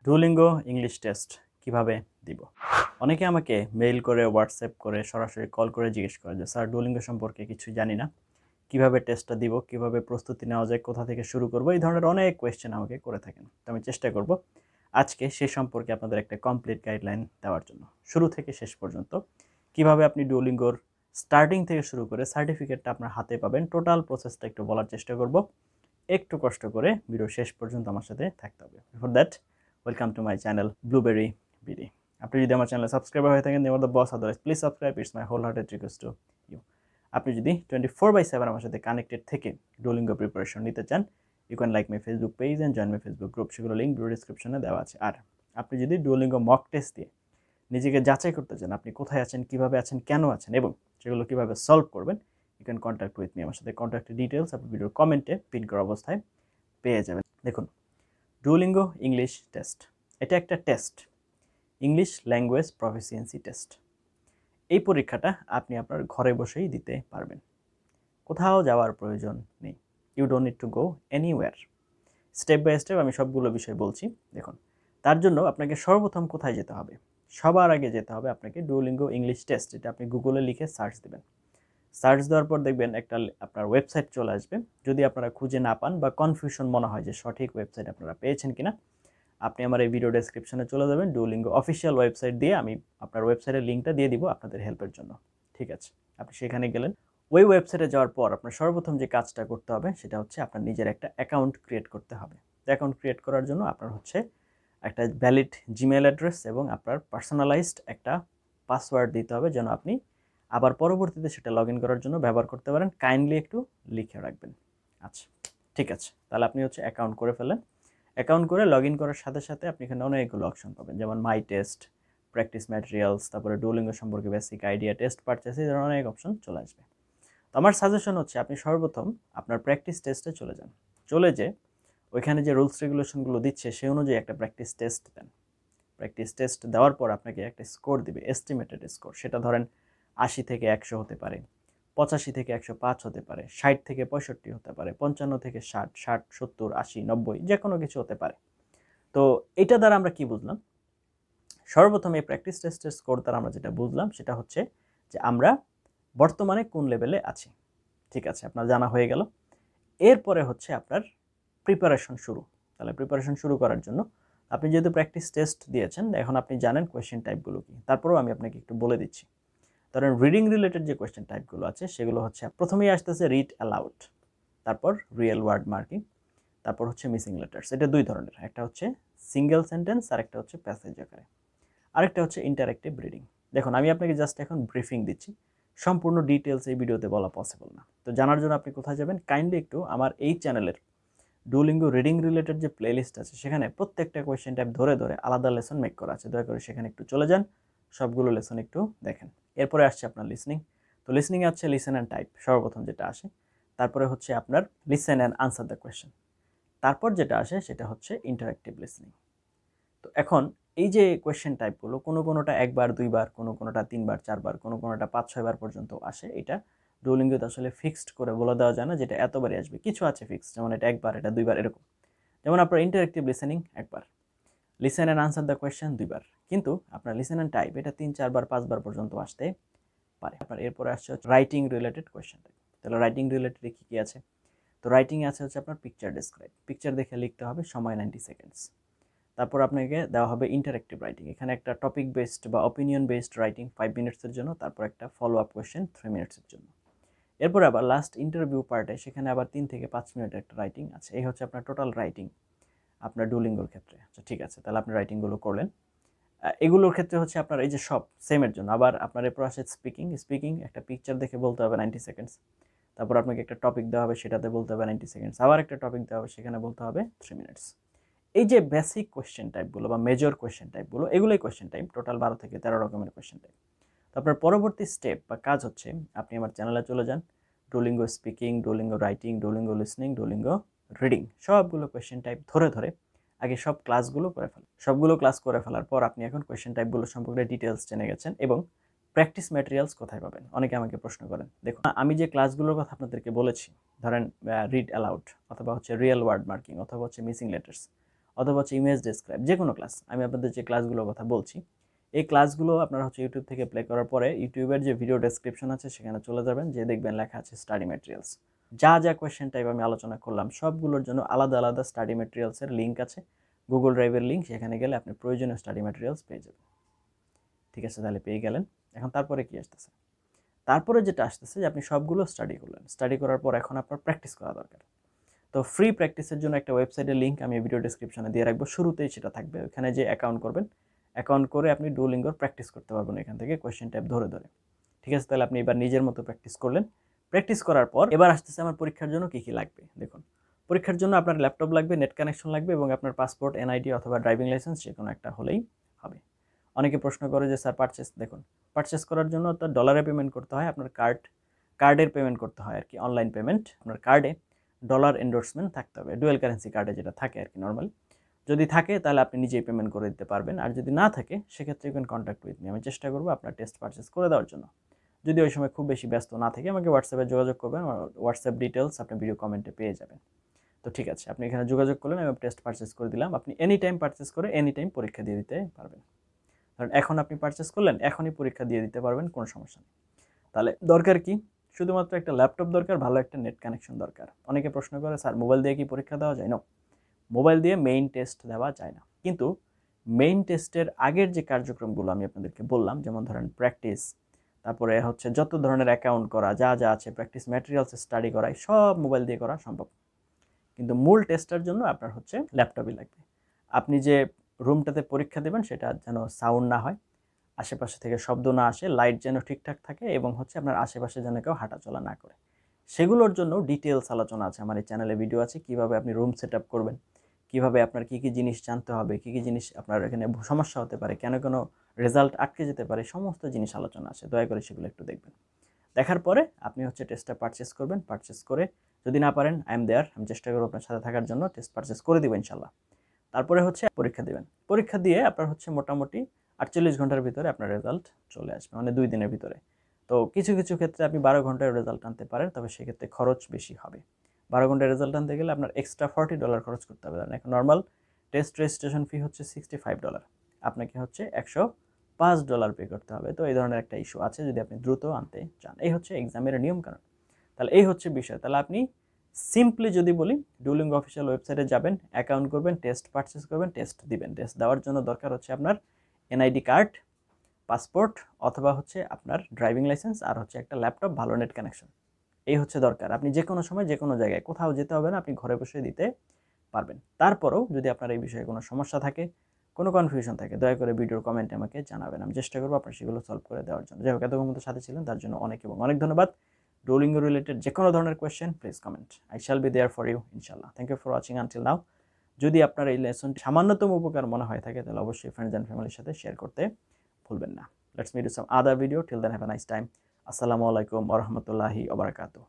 Duolingo English test কিভাবে দিব? অনেকে আমাকে মেইল করে, হোয়াটসঅ্যাপ করে, সরাসরি কল করে জিজ্ঞেস করে যে স্যার ডুওলিঙ্গো সম্পর্কে কিছুই জানি না, কিভাবে টেস্টটা দিব, কিভাবে প্রস্তুতি নেওয়া যায়, কোথা থেকে শুরু করব, এই ধরনের অনেক কোয়েশ্চেন আমাকে করে থাকেন। তো আমি চেষ্টা করব আজকে সে সম্পর্কে আপনাদের একটা কমপ্লিট গাইডলাইন দেওয়ার জন্য, শুরু থেকে শেষ পর্যন্ত কিভাবে আপনি ডুওলিঙ্গোর স্টার্টিং থেকে শুরু করে সার্টিফিকেটটা আপনার হাতে পাবেন, টোটাল প্রসেসটা একটু বলার চেষ্টা করব। একটু কষ্ট করে ভিডিও শেষ পর্যন্ত আমার সাথে থাকতে হবে। Before that, welcome to my channel Blueberry BD. আপনি যদি আমার চ্যানেলে সাবস্ক্রাইবার হয়ে থাকেন, you are the boss, otherwise please subscribe, it's my whole hearted request to you. আপনি যদি 24/7 আমার সাথে কানেক্টেড থেকে ডুওলিঙ্গো প্রিপারেশন নিতে চান, you can like my Facebook page and join my Facebook group, সেগুলো লিঙ্ক ভিডিও ডিসক্রিপশনে দেওয়া আছে। আর আপনি যদি ডুওলিঙ্গো মক টেস্ট দিয়ে নিজেকে যাচাই করতে চান আপনি কোথায় আছেন, কিভাবে আছেন, কেন আছেন এবং সেগুলো কিভাবে সলভ করবেন, you can contact with me. আমার সাথে কন্ট্যাক্টের ডিটেলস আপনি ভিডিওর কমেন্টে পিন করা অবস্থায় পেয়ে যাবেন। দেখুন, ডুওলিঙ্গো ইংলিশ টেস্ট, এটা একটা test, English language proficiency test. এই পরীক্ষাটা আপনি আপনার ঘরে বসেই দিতে পারবেন, কোথাও যাওয়ার প্রয়োজন নেই। You don't need to go anywhere. Step by step আমি সবগুলো বিষয় বলছি। দেখুন, তার জন্য আপনাকে সর্বপ্রথম কোথায় যেতে হবে? সবার আগে যেতে হবে আপনাকে ডুওলিঙ্গো ইংলিশ টেস্ট, এটা আপনি গুগলে লিখে সার্চ দেবেন। সার্চ দেওয়ার পর দেখবেন একটা আপনার ওয়েবসাইট চলে আসবে। যদি আপনারা খুঁজে না পান বা কনফিউশন মনে হয় যে সঠিক ওয়েবসাইট আপনারা পেয়েছেন কিনা, আপনি আমার এই ভিডিও ডেসক্রিপশনে চলে যাবেন, ডুওলিঙ্গো অফিসিয়াল ওয়েবসাইট দিয়ে আমি আপনার ওয়েবসাইটের লিঙ্কটা দিয়ে দিব আপনাদের হেল্পের জন্য। ঠিক আছে, আপনি সেখানে গেলেন। ওই ওয়েবসাইটে যাওয়ার পর আপনার সর্বপ্রথম যে কাজটা করতে হবে সেটা হচ্ছে আপনার নিজের একটা অ্যাকাউন্ট ক্রিয়েট করতে হবে। অ্যাকাউন্ট ক্রিয়েট করার জন্য আপনার হচ্ছে একটা ভ্যালিড জিমেল অ্যাড্রেস এবং আপনার পার্সোনালাইজড একটা পাসওয়ার্ড দিতে হবে, যেন আপনি আবার পরবর্তীতে সেটা লগ ইন করার জন্য ব্যবহার করতে পারেন। কাইন্ডলি একটু লিখে রাখবেন। আচ্ছা, ঠিক আছে, তাহলে আপনি হচ্ছে অ্যাকাউন্ট করে ফেলেন। অ্যাকাউন্ট করে লগ ইন করার সাথে সাথে আপনি এখানে অনেকগুলো অপশন পাবেন, যেমন মাই টেস্ট, প্র্যাকটিস ম্যাটেরিয়ালস, তারপরে ডুওলিঙ্গো সম্পর্কে বেসিক আইডিয়া, টেস্ট পারচেস, এই ধরনের অনেক অপশন চলে আসবে। তো আমার সাজেশন হচ্ছে আপনি সর্বপ্রথম আপনার প্র্যাকটিস টেস্টে চলে যান। চলে যে ওইখানে যে রুলস রেগুলেশনগুলো দিচ্ছে সেই অনুযায়ী একটা প্র্যাকটিস টেস্ট দেন। প্র্যাকটিস টেস্ট দেওয়ার পর আপনাকে একটা স্কোর দিবে, এস্টিমেটেড স্কোর। সেটা ধরেন 80 থেকে 100 হতে পারে, 85 থেকে 105 হতে পারে, 60 থেকে 65 হতে পারে, 55 থেকে 60, 60, 70, 80, 90, যে কোনো কিছু হতে পারে। তো এটা দ্বারা আমরা কি বুঝলাম? সর্বপ্রথম এই প্র্যাকটিস টেস্টের স্কোর দ্বারা আমরা যেটা বুঝলাম সেটা হচ্ছে যে আমরা বর্তমানে কোন লেভেলে আছি। ঠিক আছে, আপনার জানা হয়ে গেল। এরপরে হচ্ছে আপনার প্রিপারেশন শুরু। তাহলে প্রিপারেশন শুরু করার জন্য আপনি যেহেতু প্র্যাকটিস টেস্ট দিয়েছেন, এখন আপনি জানেন কোয়েশ্চেন টাইপগুলো কি। তারপরেও আমি আপনাকে একটু বলে দিচ্ছি। ধরেন রিডিং রিলেটেড যে কোয়েশ্চেন টাইপগুলো আছে সেগুলো হচ্ছে প্রথমেই আসতেছে রিড অ্যালাউড, তারপর রিয়েল ওয়ার্ড মার্কিং, তারপর হচ্ছে মিসিং লেটার্স। এটা দুই ধরনের, একটা হচ্ছে সিঙ্গেল সেন্টেন্স আর একটা হচ্ছে প্যাসেজ আকারে, আরেকটা হচ্ছে ইন্টারেক্টিভ রিডিং। দেখুন, আমি আপনাকে জাস্ট এখন ব্রিফিং দিচ্ছি, সম্পূর্ণ ডিটেলস এই ভিডিওতে বলা পসিবল না। তো জানার জন্য আপনি কোথায় যাবেন? কাইন্ডলি একটু আমার এই চ্যানেলের ডুওলিঙ্গো রিডিং রিলেটেড যে প্লেলিস্ট আছে সেখানে প্রত্যেকটা কোয়েশ্চেন টাইপ ধরে ধরে আলাদা লেসন মেক করা আছে। দয়া করে সেখানে একটু চলে যান, সবগুলো লেসন একটু দেখেন। এরপরে আসছে আপনার লিসনিং। তো লিসনিংয়ে আছে লিসেন অ্যান্ড টাইপ, সর্বপ্রথম যেটা আসে। তারপরে হচ্ছে আপনার listen and answer the question. তারপর যেটা আসে সেটা হচ্ছে ইন্টারেক্টিভ লিসনিং। তো এখন এই যে কোয়েশ্চেন টাইপগুলো, কোনোটা একবার, দুইবার, কোনোটা 3বার, 4বার, কোনোটা 5-6বার পর্যন্ত আসে। এটা ডুওলিঙ্গোতে আসলে ফিক্সড করে বলে দেওয়া যায় না যেটা এতবারই আসবে। কিছু আছে ফিক্সড, যেমন এটা একবার, এটা দুইবার, এরকম। যেমন আপনার ইন্টারেক্টিভ লিসেনিং একবার, listen and answer the question দুইবার, কিন্তু আপনার লিসেন অ্যান্ড টাইপ এটা 3-4বার, 5বার পর্যন্ত আসতে পারে। আপনার এরপরে আসছে রাইটিং রিলেটেড কোয়েশ্চেন টাইপ। তাহলে রাইটিং রিলেটেড কী কী আছে? তো রাইটিংয়ে আছে হচ্ছে আপনার পিকচার ডেসক্রাইব, পিকচার দেখে লিখতে হবে, সময় 90 সেকেন্ডস। তারপর আপনাকে দেওয়া হবে ইন্টারেক্টিভ রাইটিং, এখানে একটা টপিক বেসড বা অপিনিয়ন বেসড রাইটিং 5 মিনিটসের জন্য, তারপর একটা ফলো আপ কোয়েশ্চেন 3 মিনিটসের জন্য। এরপর আবার লাস্ট ইন্টারভিউ পার্টে সেখানে আবার 3 থেকে 5 মিনিটের একটা রাইটিং আছে। এই হচ্ছে আপনার টোটাল রাইটিং আপনার ডুওলিঙ্গোর ক্ষেত্রে। আচ্ছা, ঠিক আছে, তাহলে আপনি রাইটিংগুলো করলেন। এগুলোর ক্ষেত্রে হচ্ছে আপনার এই যে সব সেমের জন্য আবার আপনার এরপর আসে স্পিকিং একটা পিকচার দেখে বলতে হবে 90 সেকেন্ডস। তারপর আপনাকে একটা টপিক দেওয়া হবে, সেটাতে বলতে হবে 90 সেকেন্ডস। আবার একটা টপিক দেওয়া হবে, সেখানে বলতে হবে 3 মিনিটস। এই যে বেসিক কোয়েশ্চেন টাইপগুলো বা মেজর কোয়েশ্চেন টাইপগুলো, এগুলোই কোয়েশ্চেন টাইপ, টোটাল 12 থেকে 13 রকমের কোয়েশ্চেন টাইপ। তো আপনার পরবর্তী স্টেপ বা কাজ হচ্ছে আপনি আমার চ্যানেলে চলে যান, Duolingo speaking, Duolingo writing, Duolingo listening, Duolingo reading, সবগুলো কোয়েশ্চেন টাইপ ধরে ধরে আগে সব ক্লাসগুলো করে ফেলেন। সবগুলো ক্লাস করে ফেলার পর আপনি এখন কোয়েশ্চেন টাইপগুলো সম্পর্কে ডিটেলস জেনে গেছেন এবং প্র্যাকটিস ম্যাটেরিয়ালস কোথায় পাবেন, অনেকে আমাকে প্রশ্ন করেন। দেখুন, আমি যে ক্লাসগুলোর কথা আপনাদেরকে বলেছি, ধরেন রিড অ্যালাউড, অথবা হচ্ছে রিয়েল ওয়ার্ড মার্কিং, অথবা হচ্ছে মিসিং লেটার্স, অথবা হচ্ছে ইমেজ ডেসক্রাইব, যে কোনো ক্লাস, আমি আপনাদের যে ক্লাসগুলোর কথা বলছি এই ক্লাসগুলো আপনারা হচ্ছে ইউটিউব থেকে প্লে করার পরে ইউটিউবের যে ভিডিও ডেসক্রিপশন আছে সেখানে চলে যাবেন, যে দেখবেন লেখা আছে স্টাডি ম্যাটেরিয়ালস। যা যা কোয়েশ্চেন টাইপ আমি আলোচনা করলাম সবগুলোর জন্য আলাদা আলাদা স্টাডি ম্যাটেরিয়ালসের লিঙ্ক আছে, গুগল ড্রাইভের লিঙ্ক, সেখানে গেলে আপনি প্রয়োজনীয় স্টাডি ম্যাটেরিয়ালস পেয়ে যাবেন। ঠিক আছে, তাহলে পেয়ে গেলেন। এখন তারপরে কি আসতেছে? তারপরে যেটা আসতেছে যে আপনি সবগুলো স্টাডি করলেন, স্টাডি করার পর এখন আপনার প্র্যাকটিস করা দরকার। তো ফ্রি প্র্যাকটিসের জন্য একটা ওয়েবসাইটের লিঙ্ক আমি ভিডিও ডেসক্রিপশনে দিয়ে রাখবো, শুরুতেই সেটা থাকবে। ওখানে যে অ্যাকাউন্ট করবেন, অ্যাকাউন্ট করে আপনি ডুওলিঙ্গোর প্র্যাকটিস করতে পারবেন এখান থেকে কোয়েশ্চেন টাইপ ধরে ধরে। ঠিক আছে, তাহলে আপনি এবার নিজের মতো প্র্যাকটিস করলেন। প্র্যাকটিস করার পর এবার আসতেছে আমার পরীক্ষার জন্য কী কী লাগবে। দেখুন, পরীক্ষার জন্য আপনার ল্যাপটপ লাগবে, নেট কানেকশন লাগবে এবং আপনার পাসপোর্ট, এনআইডি অথবা ড্রাইভিং লাইসেন্স যে কোনো একটা হলেই হবে। অনেকে প্রশ্ন করে যে স্যার পারচেস, দেখুন পারচেস করার জন্য তো ডলারে পেমেন্ট করতে হয়, আপনার কার্ডের পেমেন্ট করতে হয় আর কি, অনলাইন পেমেন্ট। আপনার কার্ডে ডলার এন্ডোর্সমেন্ট থাকতে হবে, ডুয়েল কারেন্সি কার্ডে যেটা থাকে আর কি নর্মালি। যদি থাকে তাহলে আপনি নিজেই পেমেন্ট করে দিতে পারবেন, আর যদি না থাকে সেক্ষেত্রে you can contact with me, আমি চেষ্টা করবো আপনার টেস্ট পারচেস করে দেওয়ার জন্য। যদি ওই সময় খুব বেশি ব্যস্ত না থাকে আমাকে হোয়াটসঅ্যাপে যোগাযোগ করবেন, হোয়াটসঅ্যাপ ডিটেলস আপনি ভিডিও কমেন্টে পেয়ে যাবেন। তো ঠিক আছে, আপনি এখানে যোগাযোগ করলেন, আমি টেস্ট পারচেস করে দিলাম। আপনি এনি টাইম পারচেস করে এনি টাইম পরীক্ষা দিয়ে দিতে পারবেন, কারণ এখন আপনি পারচেস করলেন এখনই পরীক্ষা দিয়ে দিতে পারবেন, কোনো সমস্যা নেই। তাহলে দরকার কি? শুধুমাত্র একটা ল্যাপটপ দরকার, ভালো একটা নেট কানেকশন দরকার। অনেকে প্রশ্ন করে স্যার মোবাইল দিয়ে কি পরীক্ষা দেওয়া যায়? না, মোবাইল দিয়ে মেইন টেস্ট দেওয়া যায় না, কিন্তু মেইন টেস্টের আগের যে কার্যক্রমগুলো আমি আপনাদেরকে বললাম, যেমন ধরেন প্র্যাকটিস, তারপরে হচ্ছে যত ধরনের অ্যাকাউন্ট করা, যা যা আছে প্র্যাকটিস ম্যাটেরিয়ালস স্টাডি করা, সব মোবাইল দিয়ে করা সম্ভব। কিন্তু মূল টেস্টের জন্য আপনার হচ্ছে ল্যাপটপই লাগবে। আপনি যে রুমটাতে পরীক্ষা দেবেন সেটা যেন সাউন্ড না হয়, আশেপাশে থেকে শব্দ না আসে, লাইট যেন ঠিকঠাক থাকে এবং হচ্ছে আপনার আশেপাশে যেন কেউ হাঁটাচলা না করে, সেগুলোর জন্য ডিটেলস আলোচনা আছে আমার এই চ্যানেলে, ভিডিও আছে কিভাবে আপনি রুম সেট আপ করবেন, কিভাবে আপনার কী কী জিনিস জানতে হবে, কী কী জিনিস আপনার এখানে সমস্যা হতে পারে, কেন কেন রেজাল্ট আটকে যেতে পারে, সমস্ত জিনিস আলোচনা আছে। দয়া করে সেগুলো একটু দেখবেন। দেখার পরে আপনি হচ্ছে টেস্টটা পারচেস করবেন, পারচেস করে যদি না পারেন আই এম দেয়ার, আমি চেষ্টা করবো আপনার সাথে থাকার জন্য, টেস্ট পারচেস করে দেবো ইনশাল্লাহ। তারপরে হচ্ছে পরীক্ষা দেবেন, পরীক্ষা দিয়ে আপনার হচ্ছে মোটামুটি 48 ঘন্টার ভিতরে আপনার রেজাল্ট চলে আসবে, মানে 2 দিনের ভিতরে। তো কিছু কিছু ক্ষেত্রে আপনি 12 ঘন্টায় রেজাল্ট আনতে পারেন, তবে সেক্ষেত্রে খরচ বেশি হবে। 12 ঘন্টায় রেজাল্ট আনতে গেলে আপনার এক্সট্রা $40 খরচ করতে হবে। এখন নর্মাল টেস্ট রেজিস্ট্রেশন ফি হচ্ছে $65, আপনাকে হচ্ছে $105 পে করতে হবে। তো এই ধরনের একটা ইস্যু আছে যদি আপনি দ্রুত আনতে চান। এই হচ্ছে এক্সামের নিয়মকানুন। তাহলে এই হচ্ছে বিষয়। তাহলে আপনি সিম্পলি যদি বলি, ডুওলিঙ্গো অফিসিয়াল ওয়েবসাইটে যাবেন, অ্যাকাউন্ট করবেন, টেস্ট পারচেস করবেন, টেস্ট দিবেন। টেস্ট দেওয়ার জন্য দরকার হচ্ছে আপনার এনআইডি কার্ড, পাসপোর্ট অথবা হচ্ছে আপনার ড্রাইভিং লাইসেন্স, আর হচ্ছে একটা ল্যাপটপ, ভালো নেট কানেকশন। এই হচ্ছে দরকার। আপনি যে কোনো সময় যে কোনো জায়গায় কোথাও যেতে হবে না, আপনি ঘরে বসে দিতে পারবেন। তারপরেও যদি আপনার এই বিষয়ে কোনো সমস্যা থাকে, কোনো কনফিউশন থাকে, দয়া করে ভিডিওর কমেন্টে আমাকে জানাবেন, আমি চেষ্টা করবো আপনার সেগুলো সলভ করে দেওয়ার জন্য। যাই হোক, এতক্ষণ মতো সাথে ছিলেন তার জন্য অনেক এবং অনেক ধন্যবাদ। ডুওলিঙ্গো রিলেটেড যে কোনো ধরনের question please comment, I shall be there for you ইনশাল্লাহ। Thank you for watching until now. যদি আপনার এই লেসনটি সামান্যতম উপকার মনে হয় থাকে তাহলে অবশ্যই ফ্রেন্ডস অ্যান্ড ফ্যামিলির সাথে শেয়ার করতে ভুলবেন না। Let's meet in some other video, till then have a nice time. আসসালামু আলাইকুম ওয়া রাহমাতুল্লাহি ওয়া বারাকাতুহু।